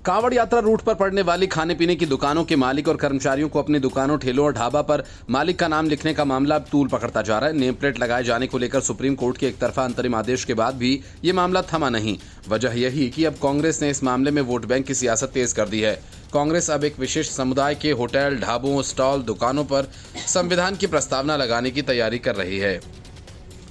कांवड़ यात्रा रूट पर पड़ने वाली खाने पीने की दुकानों के मालिक और कर्मचारियों को अपनी दुकानों, ठेलों और ढाबा पर मालिक का नाम लिखने का मामला अब तूल पकड़ता जा रहा है। नेम प्लेट लगाए जाने को लेकर सुप्रीम कोर्ट के एक तरफा अंतरिम आदेश के बाद भी ये मामला थमा नहीं। वजह यही कि अब कांग्रेस ने इस मामले में वोट बैंक की सियासत तेज कर दी है। कांग्रेस अब एक विशेष समुदाय के होटल, ढाबों, स्टॉल, दुकानों पर संविधान की प्रस्तावना लगाने की तैयारी कर रही है।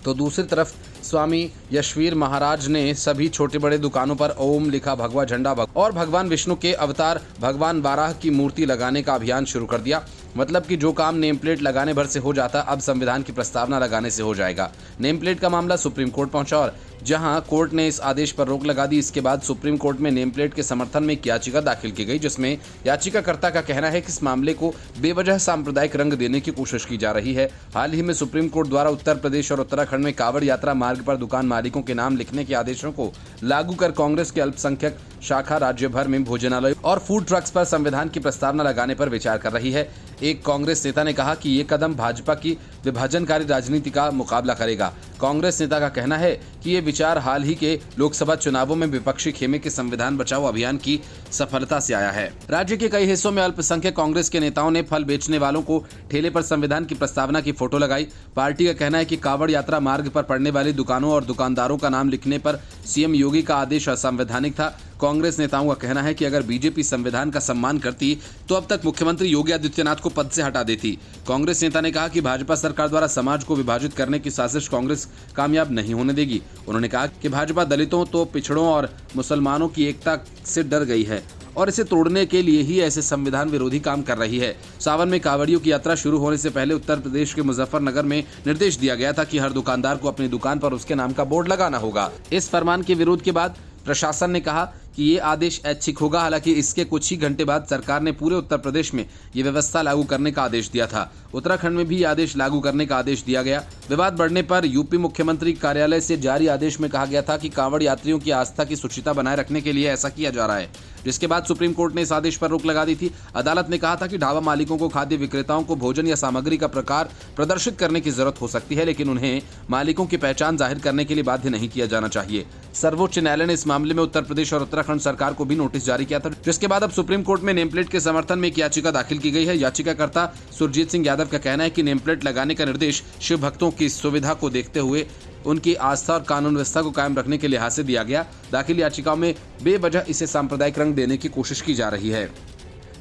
तो दूसरी तरफ स्वामी यशवीर महाराज ने सभी छोटे बड़े दुकानों पर ओम लिखा भगवा झंडा और भगवान विष्णु के अवतार भगवान वाराह की मूर्ति लगाने का अभियान शुरू कर दिया। मतलब कि जो काम नेम प्लेट लगाने भर से हो जाता अब संविधान की प्रस्तावना लगाने से हो जाएगा। नेम प्लेट का मामला सुप्रीम कोर्ट पहुंचा और जहां कोर्ट ने इस आदेश पर रोक लगा दी, इसके बाद सुप्रीम कोर्ट में नेम प्लेट के समर्थन में एक याचिका दाखिल की गई, जिसमें याचिकाकर्ता का कहना है कि इस मामले को बेवजह सांप्रदायिक रंग देने की कोशिश की जा रही है। हाल ही में सुप्रीम कोर्ट द्वारा उत्तर प्रदेश और उत्तराखंड में कांवड़ यात्रा मार्ग पर दुकान मालिकों के नाम लिखने के आदेशों को लागू कर कांग्रेस के अल्पसंख्यक शाखा राज्य भर में भोजनालय और फूड ट्रक्स पर संविधान की प्रस्तावना लगाने पर विचार कर रही है। एक कांग्रेस नेता ने कहा कि ये कदम भाजपा की विभाजनकारी राजनीति का मुकाबला करेगा। कांग्रेस नेता का कहना है कि ये विचार हाल ही के लोकसभा चुनावों में विपक्षी खेमे के संविधान बचाओ अभियान की सफलता से आया है। राज्य के कई हिस्सों में अल्पसंख्यक कांग्रेस के नेताओं ने फल बेचने वालों को ठेले पर संविधान की प्रस्तावना की फोटो लगाई। पार्टी का कहना है कि कांवड़ यात्रा मार्ग पर पड़ने वाली दुकानों और दुकानदारों का नाम लिखने पर सीएम योगी का आदेश असंवैधानिक था। कांग्रेस नेताओं का कहना है कि अगर बीजेपी संविधान का सम्मान करती तो अब तक मुख्यमंत्री योगी आदित्यनाथ को पद से हटा देती। कांग्रेस नेता ने कहा कि भाजपा सरकार द्वारा समाज को विभाजित करने की साजिश कांग्रेस कामयाब नहीं होने देगी। उन्होंने कहा कि भाजपा दलितों, तो पिछड़ों और मुसलमानों की एकता से डर गई है और इसे तोड़ने के लिए ही ऐसे संविधान विरोधी काम कर रही है। सावन में कांवड़ियों की यात्रा शुरू होने से पहले उत्तर प्रदेश के मुजफ्फरनगर में निर्देश दिया गया था कि हर दुकानदार को अपनी दुकान पर उसके नाम का बोर्ड लगाना होगा। इस फरमान के विरोध के बाद प्रशासन ने कहा कि ये आदेश ऐच्छिक होगा। हालांकि इसके कुछ ही घंटे बाद सरकार ने पूरे उत्तर प्रदेश में ये व्यवस्था लागू करने का आदेश दिया था। उत्तराखंड में भी ये आदेश लागू करने का आदेश दिया गया। विवाद बढ़ने पर यूपी मुख्यमंत्री कार्यालय से जारी आदेश में कहा गया था कि कांवड़ यात्रियों की आस्था की शुचिता बनाए रखने के लिए ऐसा किया जा रहा है, जिसके बाद सुप्रीम कोर्ट ने इस आदेश पर रोक लगा दी थी। अदालत ने कहा था कि ढाबा मालिकों को खाद्य विक्रेताओं को भोजन या सामग्री का प्रकार प्रदर्शित करने की जरूरत हो सकती है, लेकिन उन्हें मालिकों की पहचान जाहिर करने के लिए बाध्य नहीं किया जाना चाहिए। सर्वोच्च न्यायालय ने इस मामले में उत्तर प्रदेश और उत्तराखंड सरकार को भी नोटिस जारी किया था, जिसके बाद अब सुप्रीम कोर्ट में नेम प्लेट के समर्थन में एक याचिका दाखिल की गई है। याचिकाकर्ता सुरजीत सिंह यादव का कहना है कि नेम प्लेट लगाने का निर्देश शिव भक्तों की सुविधा को देखते हुए उनकी आस्था और कानून व्यवस्था को कायम रखने के लिहाज से दिया गया। दाखिल याचिकाओं में बेवजह इसे सांप्रदायिक रंग देने की कोशिश की जा रही है।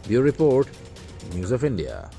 Bureau report, news of India.